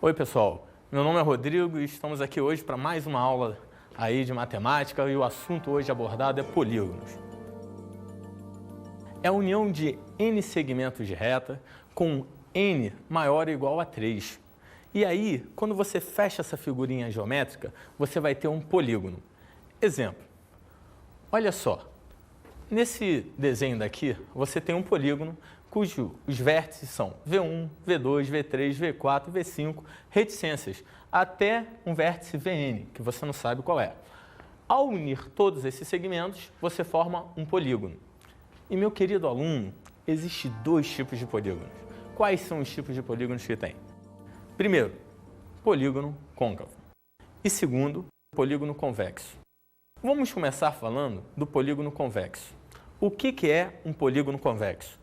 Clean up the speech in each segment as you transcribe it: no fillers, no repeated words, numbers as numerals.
Oi pessoal, meu nome é Rodrigo e estamos aqui hoje para mais uma aula aí de matemática e o assunto hoje abordado é polígonos. É a união de n segmentos de reta com n maior ou igual a 3. E aí, quando você fecha essa figurinha geométrica, você vai ter um polígono. Exemplo, olha só, nesse desenho daqui você tem um polígono cujos vértices são V1, V2, V3, V4, V5, reticências, até um vértice Vn, que você não sabe qual é. Ao unir todos esses segmentos, você forma um polígono. E, meu querido aluno, existem dois tipos de polígonos. Quais são os tipos de polígonos que tem? Primeiro, polígono côncavo. E segundo, polígono convexo. Vamos começar falando do polígono convexo. O que é um polígono convexo?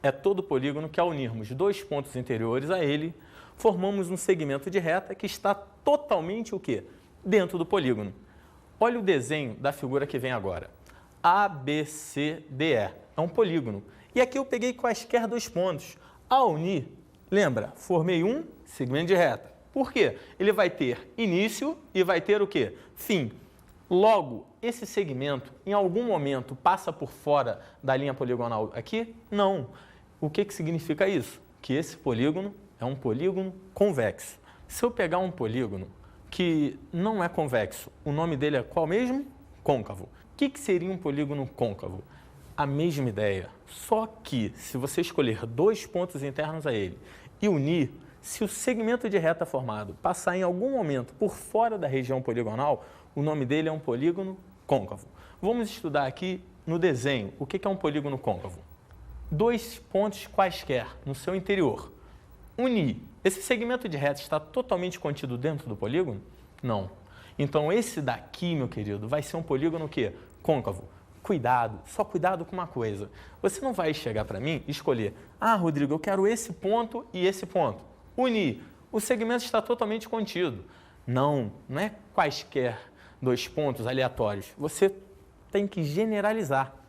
É todo polígono que, ao unirmos dois pontos interiores a ele, formamos um segmento de reta que está totalmente o quê? Dentro do polígono. Olha o desenho da figura que vem agora. ABCDE é um polígono. E aqui eu peguei quaisquer dois pontos. Ao unir, lembra, formei um segmento de reta. Por quê? Ele vai ter início e vai ter o quê? Fim. Logo, esse segmento, em algum momento, passa por fora da linha poligonal aqui? Não. O que significa isso? Que esse polígono é um polígono convexo. Se eu pegar um polígono que não é convexo, o nome dele é qual mesmo? Côncavo. O que seria um polígono côncavo? A mesma ideia, só que se você escolher dois pontos internos a ele e unir, se o segmento de reta formado passar em algum momento por fora da região poligonal, o nome dele é um polígono côncavo. Vamos estudar aqui no desenho o que é um polígono côncavo. Dois pontos quaisquer no seu interior. Unir. Esse segmento de reta está totalmente contido dentro do polígono? Não. Então esse daqui, meu querido, vai ser um polígono o quê? Côncavo. Cuidado, só cuidado com uma coisa. Você não vai chegar para mim e escolher, Rodrigo, eu quero esse ponto e esse ponto. Unir. O segmento está totalmente contido. Não é quaisquer dois pontos aleatórios. Você tem que generalizar.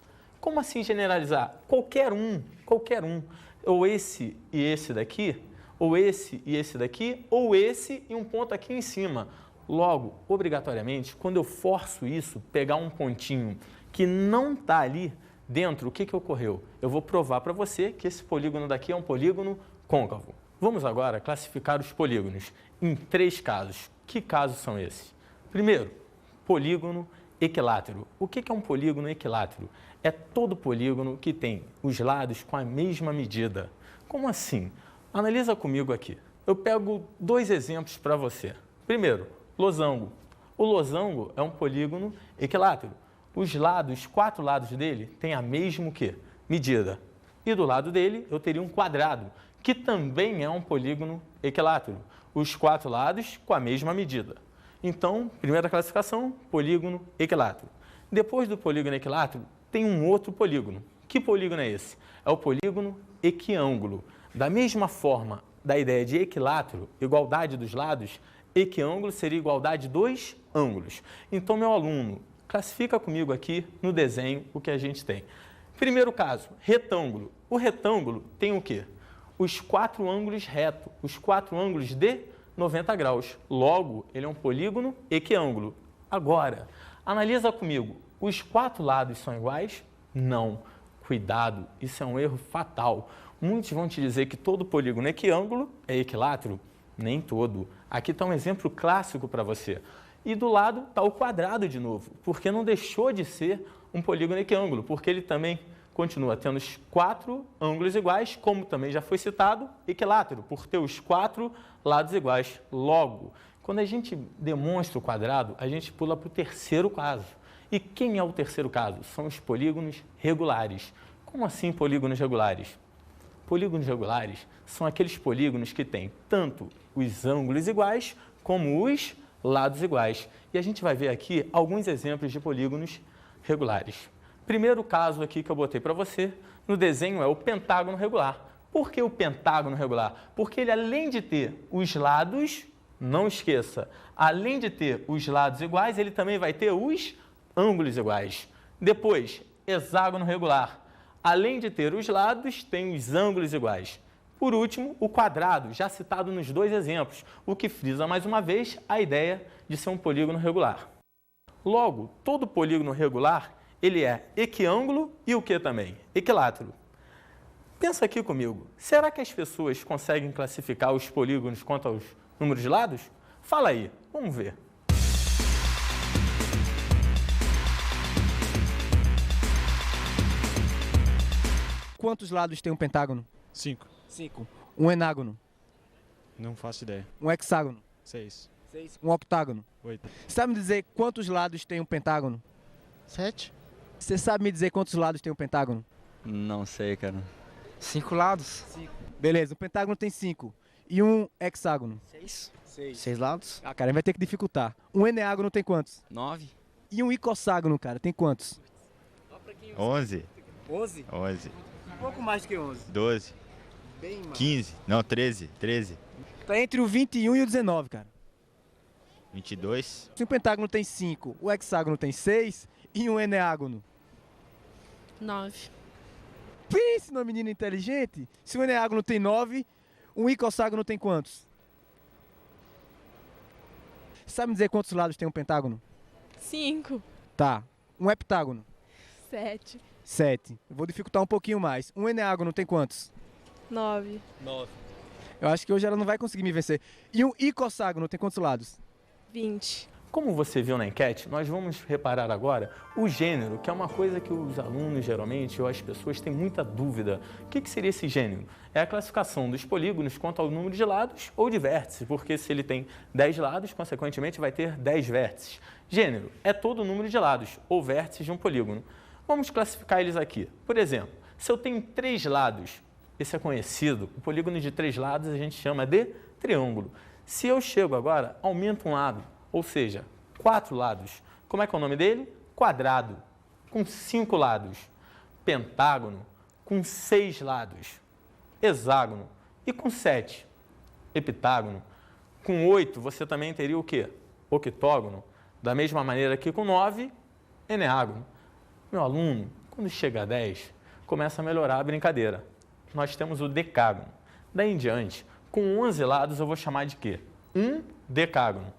Como assim generalizar? Qualquer um. Ou esse e esse daqui, ou esse e esse daqui, ou esse e um ponto aqui em cima. Logo, obrigatoriamente, quando eu forço isso, pegar um pontinho que não está ali dentro, o que ocorreu? Eu vou provar para você que esse polígono daqui é um polígono côncavo. Vamos agora classificar os polígonos em três casos. Que casos são esses? Primeiro, polígono equilátero. O que é um polígono equilátero? É todo polígono que tem os lados com a mesma medida. Como assim? Analisa comigo aqui. Eu pego dois exemplos para você. Primeiro, losango. O losango é um polígono equilátero. Os lados, quatro lados dele, têm a mesma medida. E do lado dele, eu teria um quadrado, que também é um polígono equilátero. Os quatro lados com a mesma medida. Então, primeira classificação, polígono equilátero. Depois do polígono equilátero, tem um outro polígono. Que polígono é esse? É o polígono equiângulo. Da mesma forma da ideia de equilátero, igualdade dos lados, equiângulo seria igualdade dos ângulos. Então, meu aluno, classifica comigo aqui no desenho o que a gente tem. Primeiro caso, retângulo. O retângulo tem o quê? Os quatro ângulos retos, os quatro ângulos de 90 graus. Logo, ele é um polígono equiângulo. Agora, analisa comigo. Os quatro lados são iguais? Não. Cuidado, isso é um erro fatal. Muitos vão te dizer que todo polígono equiângulo é equilátero. Nem todo. Aqui está um exemplo clássico para você. E do lado está o quadrado de novo, porque não deixou de ser um polígono equiângulo, porque ele também continua tendo os quatro ângulos iguais, como também já foi citado, equilátero, por ter os quatro lados iguais. Logo, quando a gente demonstra o quadrado, a gente pula para o terceiro caso. E quem é o terceiro caso? São os polígonos regulares. Como assim polígonos regulares? Polígonos regulares são aqueles polígonos que têm tanto os ângulos iguais como os lados iguais. E a gente vai ver aqui alguns exemplos de polígonos regulares. Primeiro caso aqui que eu botei para você no desenho é o pentágono regular. Por que o pentágono regular? Porque ele, além de ter os lados, não esqueça, além de ter os lados iguais, ele também vai ter os ângulos iguais. Depois, hexágono regular. Além de ter os lados, tem os ângulos iguais. Por último, o quadrado, já citado nos dois exemplos, o que frisa mais uma vez a ideia de ser um polígono regular. Logo, todo polígono regular, ele é equiângulo e o que também? Equilátero. Pensa aqui comigo, será que as pessoas conseguem classificar os polígonos quanto aos números de lados? Fala aí, vamos ver. Quantos lados tem um pentágono? 5. 5. Um henágono? Não faço ideia. Um hexágono? 6. 6. Um octágono? 8. Sabe me dizer quantos lados tem um pentágono? 7? Você sabe me dizer quantos lados tem um pentágono? Não sei, cara. 5 lados? 5. Beleza, o pentágono tem 5. E um hexágono? 6. 6. 6 lados? Ah, cara, vai ter que dificultar. Um eneágono tem quantos? 9. E um icosságono, cara, tem quantos? 11, 11? 11, Um pouco mais que 11. 12, Bem mais. 15, não, 13, Tá entre o 21 e o 19, cara. 22, Se o pentágono tem 5, o hexágono tem 6 e um eneágono. 9. Pense numa menina inteligente. Se o eneágono tem 9, um icosságono tem quantos? Sabe me dizer quantos lados tem um pentágono? 5. Tá. Um heptágono? 7. 7. Eu vou dificultar um pouquinho mais. Um eneágono tem quantos? 9. 9. Eu acho que hoje ela não vai conseguir me vencer. E um icosságono tem quantos lados? 20. Como você viu na enquete, nós vamos reparar agora o gênero, que é uma coisa que os alunos geralmente ou as pessoas têm muita dúvida. O que seria esse gênero? É a classificação dos polígonos quanto ao número de lados ou de vértices, porque se ele tem 10 lados, consequentemente vai ter 10 vértices. Gênero é todo o número de lados ou vértices de um polígono. Vamos classificar eles aqui. Por exemplo, se eu tenho 3 lados, esse é conhecido, o polígono de 3 lados a gente chama de triângulo. Se eu chego agora, aumento um lado, ou seja, 4 lados. Como é que é o nome dele? Quadrado, com 5 lados. Pentágono, com 6 lados. Hexágono, e com 7. Heptágono. Com 8, você também teria o quê? Octógono. Da mesma maneira que com 9, eneágono. Meu aluno, quando chega a 10, começa a melhorar a brincadeira. Nós temos o decágono. Daí em diante, com 11 lados, eu vou chamar de quê? Um decágono.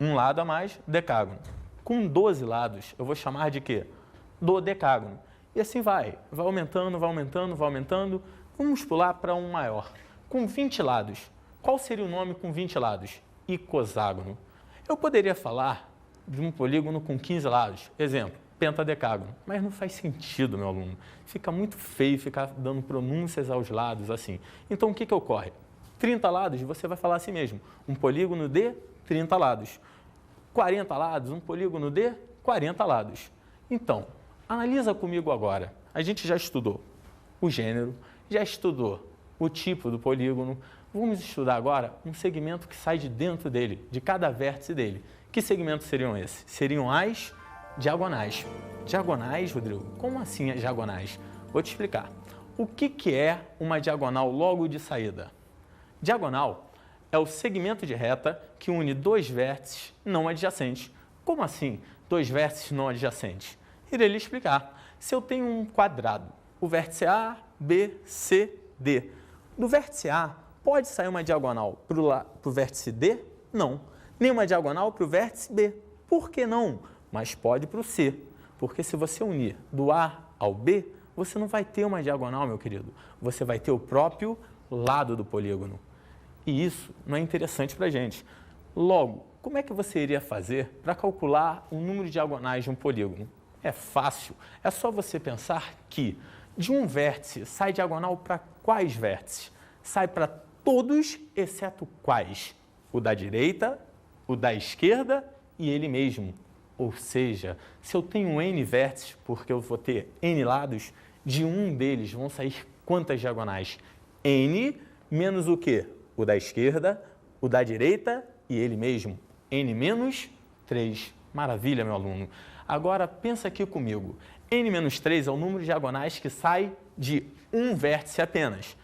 Um lado a mais, decágono. Com 12 lados, eu vou chamar de quê? Dodecágono. E assim vai aumentando, vai aumentando, vai aumentando. Vamos pular para um maior. Com 20 lados, qual seria o nome com 20 lados? Icoságono. Eu poderia falar de um polígono com 15 lados, exemplo, pentadecágono, mas não faz sentido, meu aluno. Fica muito feio ficar dando pronúncias aos lados assim. Então, o que ocorre? 30 lados, você vai falar assim mesmo, um polígono de 30 lados. 40 lados, um polígono de 40 lados. Então, analisa comigo agora. A gente já estudou o gênero, já estudou o tipo do polígono. Vamos estudar agora um segmento que sai de dentro dele, de cada vértice dele. Que segmentos seriam esses? Seriam as diagonais. Diagonais, Rodrigo? Como assim as diagonais? Vou te explicar. O que é uma diagonal logo de saída? Diagonal é o segmento de reta que une dois vértices não adjacentes. Como assim, dois vértices não adjacentes? Irei lhe explicar. Se eu tenho um quadrado, o vértice A, B, C, D. Do vértice A, pode sair uma diagonal para o vértice D? Não. Nem uma diagonal para o vértice B. Por que não? Mas pode para o C. Porque se você unir do A ao B, você não vai ter uma diagonal, meu querido. Você vai ter o próprio lado do polígono. E isso não é interessante para a gente. Logo, como é que você iria fazer para calcular o número de diagonais de um polígono? É fácil. É só você pensar que de um vértice sai diagonal para quais vértices? Sai para todos, exceto quais? O da direita, o da esquerda e ele mesmo. Ou seja, se eu tenho N vértices, porque eu vou ter N lados, de um deles vão sair quantas diagonais? N menos o quê? O da esquerda, o da direita e ele mesmo. N menos 3. Maravilha, meu aluno. Agora, pensa aqui comigo. N menos 3 é o número de diagonais que sai de um vértice apenas.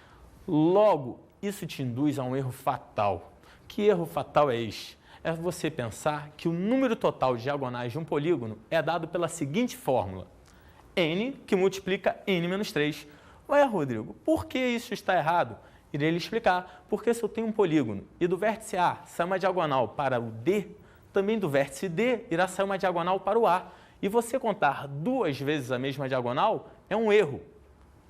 Logo, isso te induz a um erro fatal. Que erro fatal é este? É você pensar que o número total de diagonais de um polígono é dado pela seguinte fórmula. N que multiplica N menos 3. Ué, Rodrigo, por que isso está errado? Irei lhe explicar. Porque se eu tenho um polígono e do vértice A sai uma diagonal para o D, também do vértice D irá sair uma diagonal para o A. E você contar 2 vezes a mesma diagonal é um erro.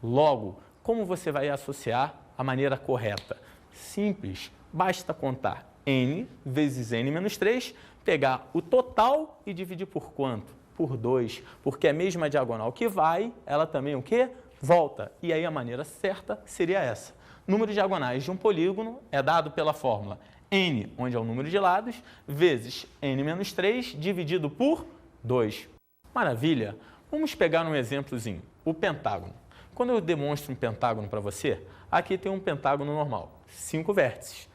Logo, como você vai associar a maneira correta? Simples, basta contar n vezes n menos 3, pegar o total e dividir por quanto? Por 2, porque a mesma diagonal que vai, ela também o quê? Volta. E aí a maneira certa seria essa. Número de diagonais de um polígono é dado pela fórmula n, onde é o número de lados, vezes n menos 3, dividido por 2. Maravilha! Vamos pegar um exemplozinho, o pentágono. Quando eu demonstro um pentágono para você, aqui tem um pentágono normal, 5 vértices.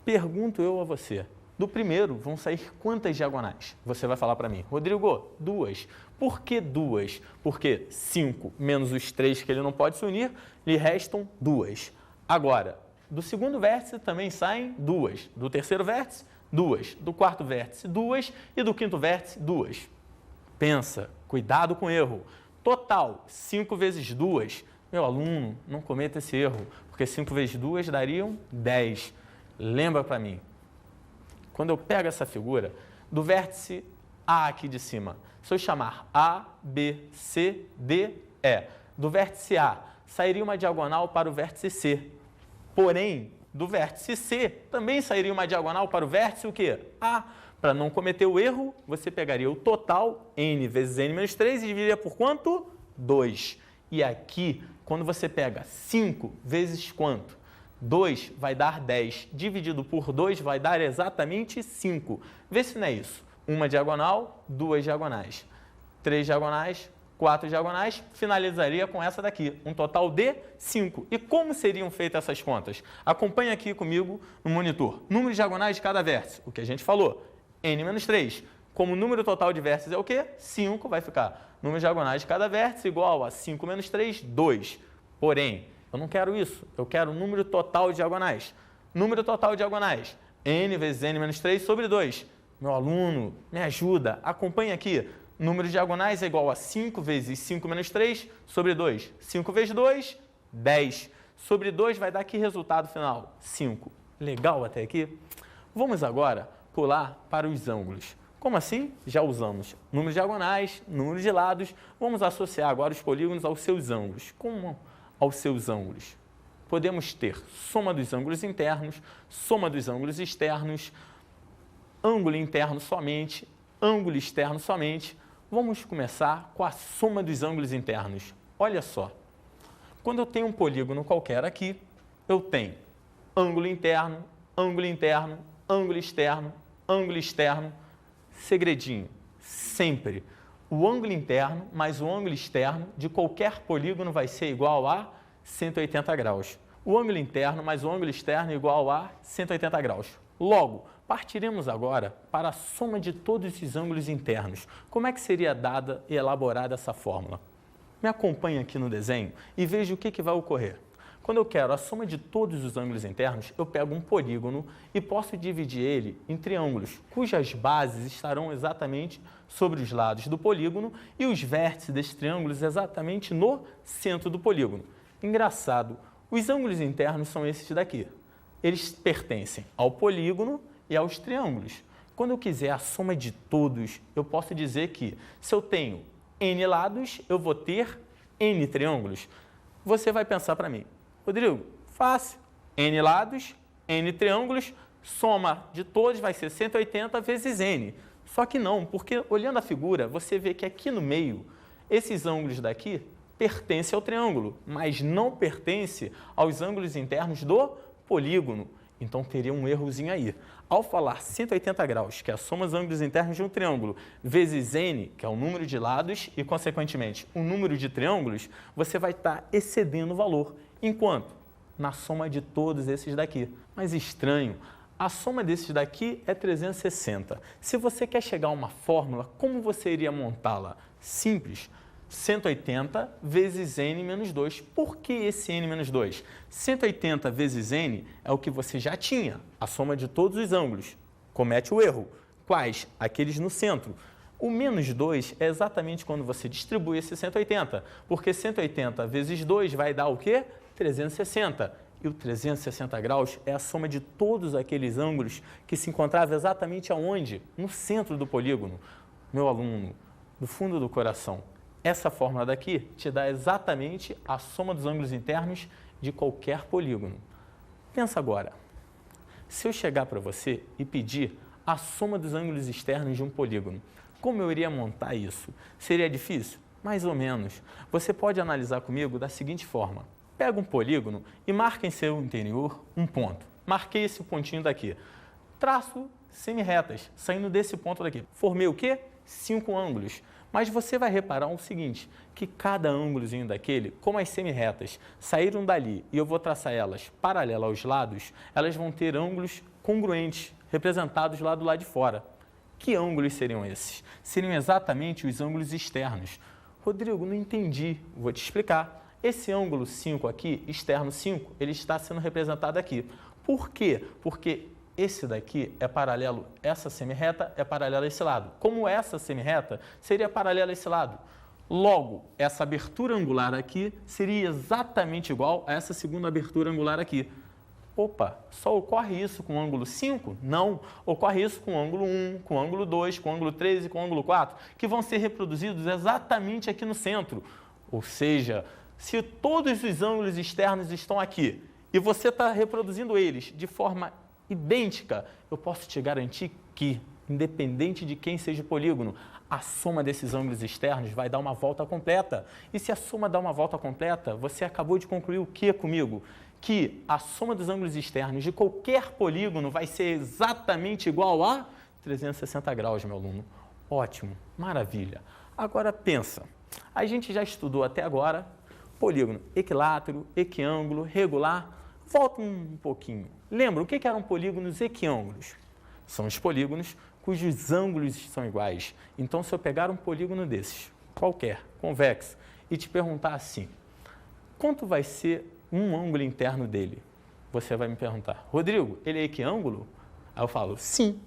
Pergunto eu a você, do primeiro vão sair quantas diagonais? Você vai falar para mim, Rodrigo, 2. Por que 2? Porque 5 menos os 3 que ele não pode se unir, lhe restam 2. Agora, do segundo vértice também saem 2. Do terceiro vértice, 2. Do quarto vértice, 2. E do quinto vértice, 2. Pensa, cuidado com o erro. Total, 5 vezes 2. Meu aluno, não cometa esse erro, porque 5 vezes 2 dariam 10. Lembra para mim, quando eu pego essa figura, do vértice A aqui de cima, se eu chamar A, B, C, D, E, do vértice A, sairia uma diagonal para o vértice C. Porém, do vértice C, também sairia uma diagonal para o vértice o quê? A. Para não cometer o erro, você pegaria o total, n vezes n menos 3, e dividiria por quanto? 2. E aqui, quando você pega 5 vezes quanto? 2 vai dar 10. Dividido por 2 vai dar exatamente 5. Vê se não é isso. Uma diagonal, 2 diagonais. 3 diagonais, 4 diagonais, finalizaria com essa daqui, um total de 5. E como seriam feitas essas contas? Acompanhe aqui comigo no monitor. Número de diagonais de cada vértice, o que a gente falou, n menos 3. Como o número total de vértices é o quê? 5, vai ficar número de diagonais de cada vértice igual a 5 menos 3, 2. Porém, eu não quero isso, eu quero o número total de diagonais. Número total de diagonais, n vezes n menos 3 sobre 2. Meu aluno, me ajuda, acompanhe aqui. Número de diagonais é igual a 5 vezes 5 menos 3 sobre 2. 5 vezes 2, 10. Sobre 2 vai dar que resultado final? 5. Legal até aqui? Vamos agora pular para os ângulos. Como assim? Já usamos número de diagonais, número de lados. Vamos associar agora os polígonos aos seus ângulos. Como aos seus ângulos? Podemos ter soma dos ângulos internos, soma dos ângulos externos, ângulo interno somente, ângulo externo somente. Vamos começar com a soma dos ângulos internos. Olha só, quando eu tenho um polígono qualquer aqui, eu tenho ângulo interno, ângulo interno, ângulo externo, ângulo externo. Segredinho, sempre o ângulo interno mais o ângulo externo de qualquer polígono vai ser igual a 180 graus. O ângulo interno mais o ângulo externo é igual a 180 graus. Logo, partiremos agora para a soma de todos esses ângulos internos. Como é que seria dada e elaborada essa fórmula? Me acompanhe aqui no desenho e veja o que vai ocorrer. Quando eu quero a soma de todos os ângulos internos, eu pego um polígono e posso dividir ele em triângulos, cujas bases estarão exatamente sobre os lados do polígono e os vértices desses triângulos exatamente no centro do polígono. Engraçado, os ângulos internos são esses daqui. Eles pertencem ao polígono e aos triângulos. Quando eu quiser a soma de todos, eu posso dizer que se eu tenho n lados, eu vou ter n triângulos. Você vai pensar para mim, Rodrigo, fácil, n lados, n triângulos, soma de todos vai ser 180 vezes n. Só que não, porque olhando a figura, você vê que aqui no meio, esses ângulos daqui pertencem ao triângulo, mas não pertencem aos ângulos internos do polígono. Então teria um errozinho aí. Ao falar 180 graus, que é a soma dos ângulos internos de um triângulo, vezes n, que é o número de lados, e consequentemente o número de triângulos, você vai estar excedendo o valor. Enquanto? Na soma de todos esses daqui. Mas estranho, a soma desses daqui é 360. Se você quer chegar a uma fórmula, como você iria montá-la? Simples. 180 vezes n menos 2. Por que esse n menos 2? 180 vezes n é o que você já tinha, a soma de todos os ângulos. Comete o erro. Quais? Aqueles no centro. O menos 2 é exatamente quando você distribui esse 180, porque 180 vezes 2 vai dar o quê? 360. E o 360 graus é a soma de todos aqueles ângulos que se encontravam exatamente aonde? No centro do polígono. Meu aluno, do fundo do coração, essa fórmula daqui te dá exatamente a soma dos ângulos internos de qualquer polígono. Pensa agora, se eu chegar para você e pedir a soma dos ângulos externos de um polígono, como eu iria montar isso? Seria difícil? Mais ou menos. Você pode analisar comigo da seguinte forma. Pega um polígono e marca em seu interior um ponto. Marquei esse pontinho daqui. Traço semi-retas, saindo desse ponto daqui. Formei o quê? 5 ângulos. Mas você vai reparar o seguinte, que cada ângulozinho daquele, como as semi-retas saíram dali e eu vou traçar elas paralelas aos lados, elas vão ter ângulos congruentes, representados lá do lado de fora. Que ângulos seriam esses? Seriam exatamente os ângulos externos. Rodrigo, não entendi. Vou te explicar. Esse ângulo 5 aqui, externo 5, ele está sendo representado aqui. Por quê? Porque esse daqui é paralelo, essa semi-reta é paralela a esse lado. Como essa semi-reta seria paralela a esse lado. Logo, essa abertura angular aqui seria exatamente igual a essa segunda abertura angular aqui. Opa, só ocorre isso com o ângulo 5? Não, ocorre isso com o ângulo 1, com o ângulo 2, com o ângulo 3 e com o ângulo 4, que vão ser reproduzidos exatamente aqui no centro. Ou seja, se todos os ângulos externos estão aqui e você está reproduzindo eles de forma idêntica, eu posso te garantir que, independente de quem seja o polígono, a soma desses ângulos externos vai dar uma volta completa. E se a soma dá uma volta completa, você acabou de concluir o que comigo? Que a soma dos ângulos externos de qualquer polígono vai ser exatamente igual a 360 graus, meu aluno. Ótimo, maravilha. Agora pensa, a gente já estudou até agora polígono equilátero, equiângulo, regular. Volta um pouquinho. Lembra o que eram polígonos equiângulos? São os polígonos cujos ângulos são iguais. Então, se eu pegar um polígono desses, qualquer, convexo, e te perguntar assim, quanto vai ser um ângulo interno dele? Você vai me perguntar, Rodrigo, ele é equiângulo? Aí eu falo, sim.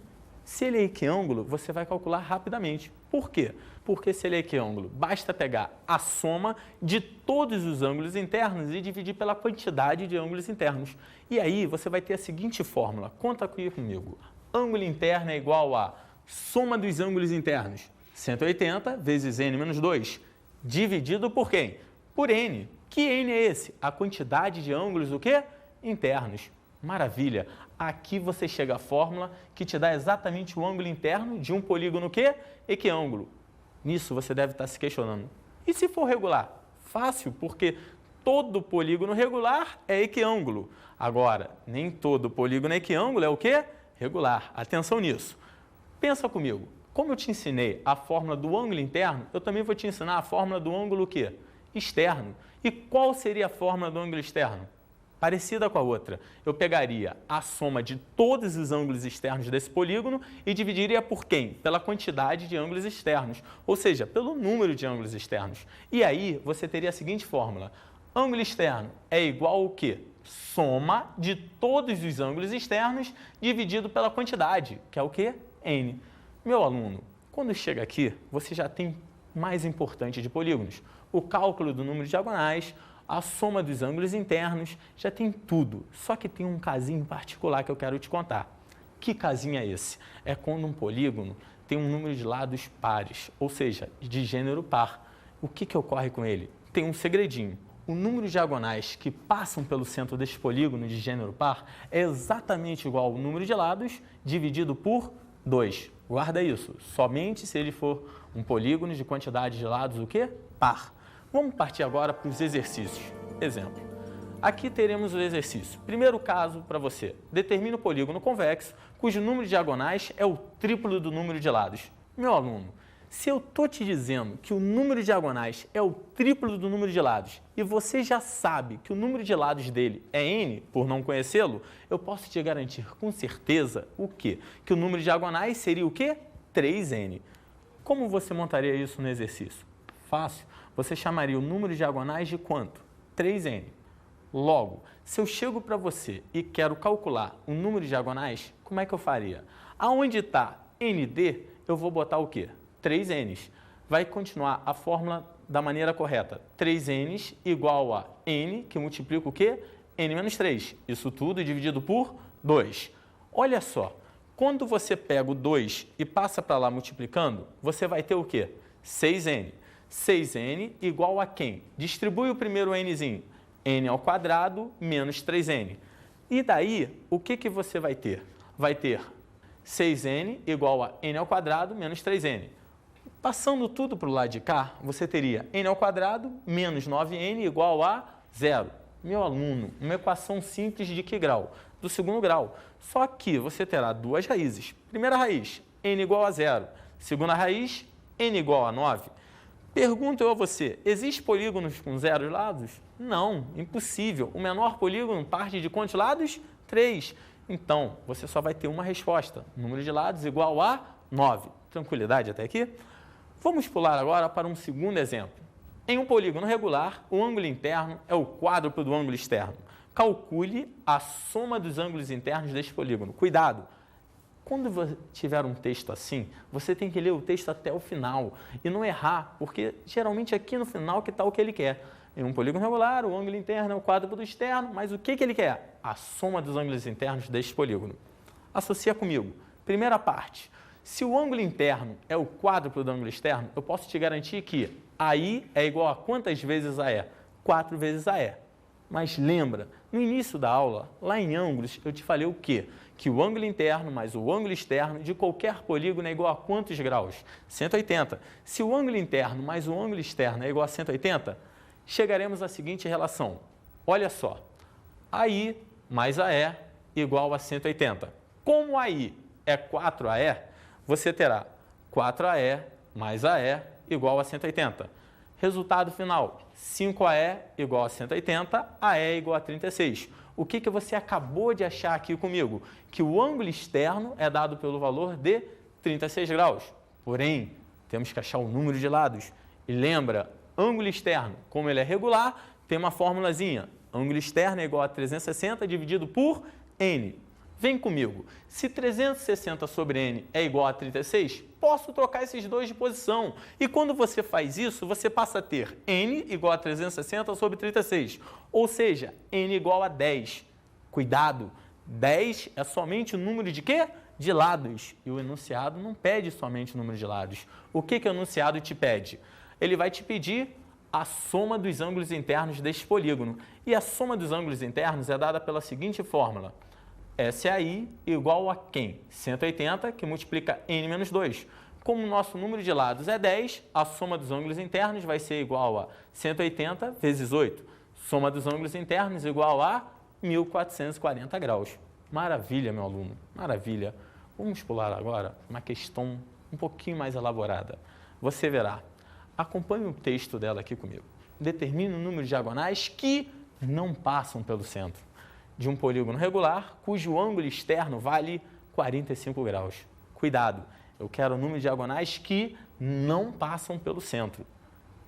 Se ele é equiângulo, você vai calcular rapidamente. Por quê? Porque se ele é equiângulo, basta pegar a soma de todos os ângulos internos e dividir pela quantidade de ângulos internos. E aí você vai ter a seguinte fórmula, conta aqui comigo. Ângulo interno é igual a soma dos ângulos internos, 180 vezes n menos 2, dividido por quem? Por n. Que n é esse? A quantidade de ângulos, o quê? Internos. Maravilha. Aqui você chega à fórmula que te dá exatamente o ângulo interno de um polígono quê? Equiângulo. Nisso você deve estar se questionando. E se for regular? Fácil, porque todo polígono regular é equiângulo. Agora, nem todo polígono equiângulo é o quê? Regular. Atenção nisso. Pensa comigo. Como eu te ensinei a fórmula do ângulo interno, eu também vou te ensinar a fórmula do ângulo o quê? Externo. E qual seria a fórmula do ângulo externo? Parecida com a outra. Eu pegaria a soma de todos os ângulos externos desse polígono e dividiria por quem? Pela quantidade de ângulos externos, ou seja, pelo número de ângulos externos. E aí você teria a seguinte fórmula. Ângulo externo é igual ao quê? Soma de todos os ângulos externos dividido pela quantidade, que é o quê? N. Meu aluno, quando chega aqui, você já tem o mais importante de polígonos. O cálculo do número de diagonais, a soma dos ângulos internos, já tem tudo. Só que tem um casinho particular que eu quero te contar. Que casinho é esse? É quando um polígono tem um número de lados pares, ou seja, de gênero par. O que ocorre com ele? Tem um segredinho. O número de diagonais que passam pelo centro deste polígono de gênero par é exatamente igual ao número de lados dividido por 2. Guarda isso. Somente se ele for um polígono de quantidade de lados, o quê? Par. Vamos partir agora para os exercícios. Exemplo. Aqui teremos o exercício. Primeiro caso para você. Determina o polígono convexo, cujo número de diagonais é o triplo do número de lados. Meu aluno, se eu estou te dizendo que o número de diagonais é o triplo do número de lados e você já sabe que o número de lados dele é n, por não conhecê-lo, eu posso te garantir com certeza o quê? Que o número de diagonais seria o quê? 3n. Como você montaria isso no exercício? Fácil. Você chamaria o número de diagonais de quanto? 3n. Logo, se eu chego para você e quero calcular o número de diagonais, como é que eu faria? Aonde está nd, eu vou botar o quê? 3n's. Vai continuar a fórmula da maneira correta. 3n's igual a n, que multiplica o quê? n menos 3. Isso tudo dividido por 2. Olha só, quando você pega o 2 e passa para lá multiplicando, você vai ter o quê? 6n. 6n igual a quem? Distribui o primeiro nzinho. N ao quadrado menos 3n. E daí, o que você vai ter? Vai ter 6n igual a n ao quadrado menos 3n. Passando tudo para o lado de cá, você teria n ao quadrado menos 9n igual a 0. Meu aluno, uma equação simples de que grau? Do segundo grau. Só que você terá duas raízes. Primeira raiz, n igual a 0. Segunda raiz, n igual a 9. Pergunto eu a você, existem polígonos com 0 lados? Não, impossível. O menor polígono parte de quantos lados? 3. Então, você só vai ter uma resposta. Número de lados igual a 9. Tranquilidade até aqui? Vamos pular agora para um segundo exemplo. Em um polígono regular, o ângulo interno é o quádruplo do ângulo externo. Calcule a soma dos ângulos internos deste polígono. Cuidado! Quando tiver um texto assim, você tem que ler o texto até o final e não errar, porque geralmente aqui no final que está o que ele quer. Em um polígono regular, o ângulo interno é o quádruplo do externo, mas o que ele quer? A soma dos ângulos internos deste polígono. Associa comigo. Primeira parte. Se o ângulo interno é o quádruplo do ângulo externo, eu posso te garantir que AI é igual a quantas vezes AE? 4 vezes AE. Mas lembra, no início da aula, lá em ângulos, eu te falei o quê? Que o ângulo interno mais o ângulo externo de qualquer polígono é igual a quantos graus? 180. Se o ângulo interno mais o ângulo externo é igual a 180, chegaremos à seguinte relação. Olha só, AI mais AE igual a 180. Como AI é 4AE, você terá 4AE mais AE igual a 180. Resultado final, 5AE igual a 180, AE igual a 36. O que você acabou de achar aqui comigo? Que o ângulo externo é dado pelo valor de 36 graus. Porém, temos que achar o número de lados. E lembra, ângulo externo, como ele é regular, tem uma formulazinha. Ângulo externo é igual a 360 dividido por n. Vem comigo. Se 360 sobre n é igual a 36, posso trocar esses dois de posição. E quando você faz isso, você passa a ter n igual a 360 sobre 36. Ou seja, n igual a 10. Cuidado, 10 é somente o número de quê? De lados. E o enunciado não pede somente o número de lados. O que o enunciado te pede? Ele vai te pedir a soma dos ângulos internos deste polígono. E a soma dos ângulos internos é dada pela seguinte fórmula. SAI igual a quem? 180, que multiplica n menos 2. Como o nosso número de lados é 10, a soma dos ângulos internos vai ser igual a 180 vezes 8. Soma dos ângulos internos igual a 1.440 graus. Maravilha, meu aluno, maravilha. Vamos pular agora uma questão um pouquinho mais elaborada. Você verá. Acompanhe o texto dela aqui comigo. Determine o número de diagonais que não passam pelo centro de um polígono regular, cujo ângulo externo vale 45 graus. Cuidado, eu quero o número de diagonais que não passam pelo centro.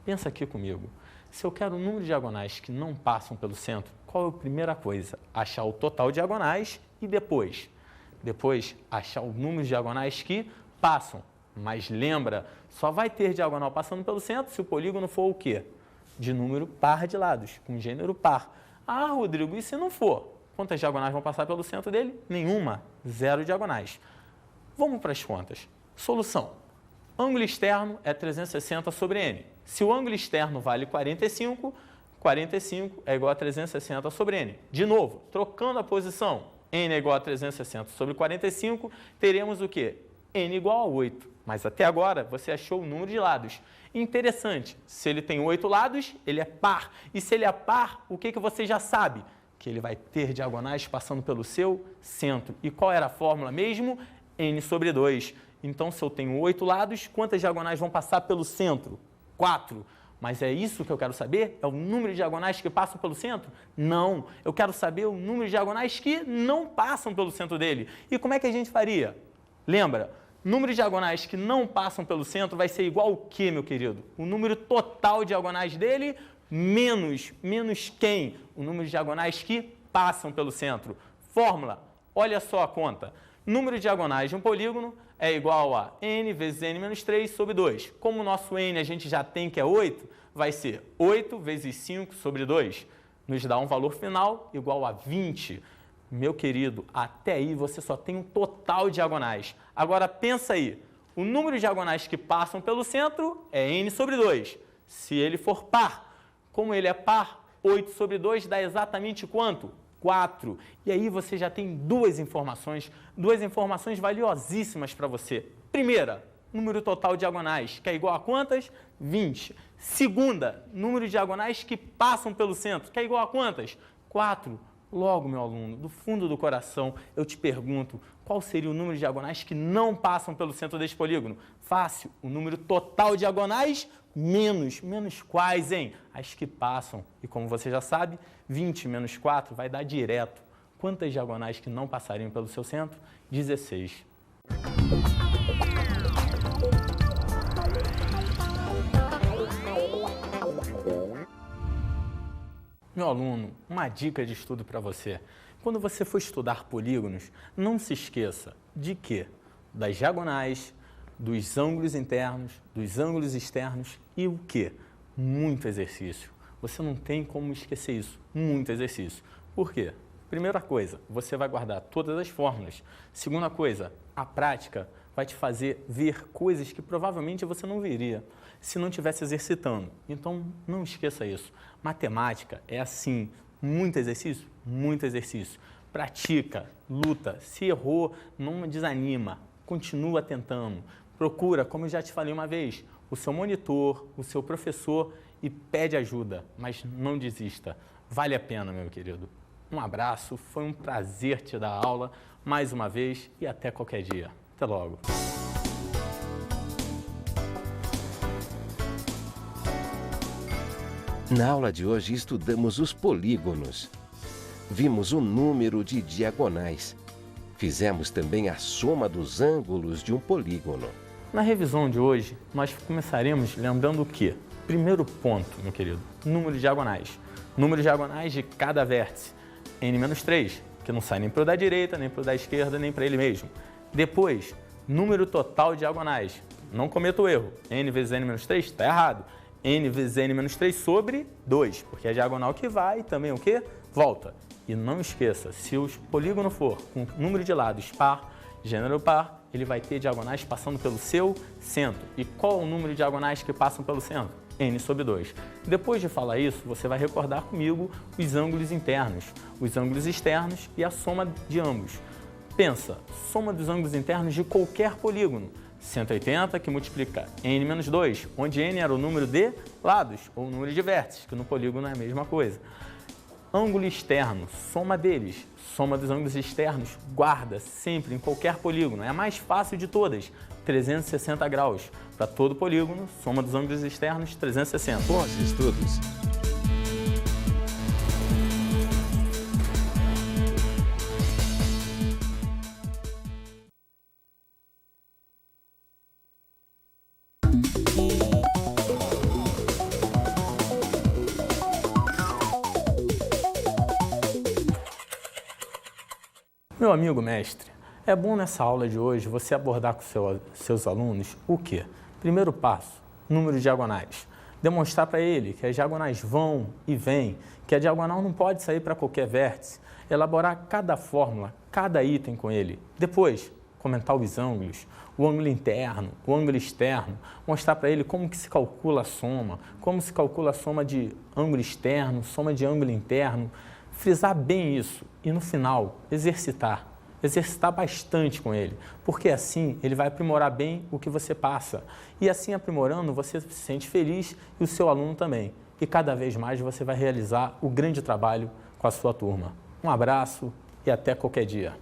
Pensa aqui comigo. Se eu quero o número de diagonais que não passam pelo centro, qual é a primeira coisa? Achar o total de diagonais e depois achar o número de diagonais que passam. Mas lembra, só vai ter diagonal passando pelo centro se o polígono for o quê? De número par de lados, com gênero par. Ah, Rodrigo, e se não for? Quantas diagonais vão passar pelo centro dele? Nenhuma. 0 diagonais. Vamos para as contas. Solução. Ângulo externo é 360 sobre n. Se o ângulo externo vale 45, 45 é igual a 360 sobre n. De novo, trocando a posição, n é igual a 360 sobre 45, teremos o quê? n igual a 8. Mas até agora você achou o número de lados. Interessante, se ele tem 8 lados, ele é par. E se ele é par, o que você já sabe? Que ele vai ter diagonais passando pelo seu centro. E qual era a fórmula mesmo? n sobre 2. Então, se eu tenho 8 lados, quantas diagonais vão passar pelo centro? 4. Mas é isso que eu quero saber? É o número de diagonais que passam pelo centro? Não. Eu quero saber o número de diagonais que não passam pelo centro dele. E como é que a gente faria? Lembra? Número de diagonais que não passam pelo centro vai ser igual ao quê, meu querido? O número total de diagonais dele menos quem? O número de diagonais que passam pelo centro. Fórmula, olha só a conta. número de diagonais de um polígono é igual a n vezes n menos 3 sobre 2. Como o nosso n a gente já tem que é 8, vai ser 8 vezes 5 sobre 2. Nos dá um valor final igual a 20. Meu querido, até aí você só tem um total de diagonais. Agora pensa aí, o número de diagonais que passam pelo centro é n sobre 2. Se ele for par, como ele é par, 8 sobre 2 dá exatamente quanto? 4. E aí você já tem duas informações valiosíssimas para você. Primeira, número total de diagonais, que é igual a quantas? 20. Segunda, número de diagonais que passam pelo centro, que é igual a quantas? 4. Logo, meu aluno, do fundo do coração, eu te pergunto, qual seria o número de diagonais que não passam pelo centro deste polígono? Fácil, o número total de diagonais menos quais, hein? As que passam. E como você já sabe, 20 menos 4 vai dar direto. Quantas diagonais que não passariam pelo seu centro? 16. Meu aluno, uma dica de estudo para você. Quando você for estudar polígonos, não se esqueça de quê? Das diagonais, dos ângulos internos, dos ângulos externos e o quê? Muito exercício. Você não tem como esquecer isso. Muito exercício. Por quê? Primeira coisa, você vai guardar todas as fórmulas. Segunda coisa, a prática vai te fazer ver coisas que provavelmente você não veria se não estivesse exercitando. Então, não esqueça isso. Matemática é assim, muito exercício, muito exercício. Pratica, luta, se errou, não desanima, continua tentando. Procura, como eu já te falei uma vez, o seu monitor, o seu professor e pede ajuda, mas não desista. Vale a pena, meu querido. Um abraço, foi um prazer te dar aula mais uma vez e até qualquer dia. Até logo. Na aula de hoje estudamos os polígonos. Vimos o número de diagonais. Fizemos também a soma dos ângulos de um polígono. Na revisão de hoje, nós começaremos lembrando o quê? Primeiro ponto, meu querido, número de diagonais. Número de diagonais de cada vértice, n-3, que não sai nem para o da direita, nem para o da esquerda, nem para ele mesmo. Depois, número total de diagonais. Não cometa o erro, n vezes n-3 está errado. N vezes n-3 sobre 2, porque é a diagonal que vai e também o quê? Volta. E não esqueça, se o polígono for com número de lados par, gênero par, ele vai ter diagonais passando pelo seu centro. E qual é o número de diagonais que passam pelo centro? N sobre 2. Depois de falar isso, você vai recordar comigo os ângulos internos, os ângulos externos e a soma de ambos. Pensa, soma dos ângulos internos de qualquer polígono. 180 que multiplica n menos 2, onde n era o número de lados, ou o número de vértices, que no polígono é a mesma coisa. Ângulo externo, soma deles, soma dos ângulos externos, guarda sempre em qualquer polígono, é a mais fácil de todas, 360 graus. Para todo polígono, soma dos ângulos externos, 360. Bons estudos! Meu amigo mestre, é bom nessa aula de hoje você abordar com seus alunos o quê? Primeiro passo, número de diagonais. Demonstrar para ele que as diagonais vão e vêm, que a diagonal não pode sair para qualquer vértice. Elaborar cada fórmula, cada item com ele. Depois, comentar os ângulos, o ângulo interno, o ângulo externo. Mostrar para ele como que se calcula a soma, como se calcula a soma de ângulo externo, soma de ângulo interno. Frisar bem isso e, no final, exercitar bastante com ele, porque assim ele vai aprimorar bem o que você passa. E assim aprimorando, você se sente feliz e o seu aluno também. E cada vez mais você vai realizar o grande trabalho com a sua turma. Um abraço e até qualquer dia.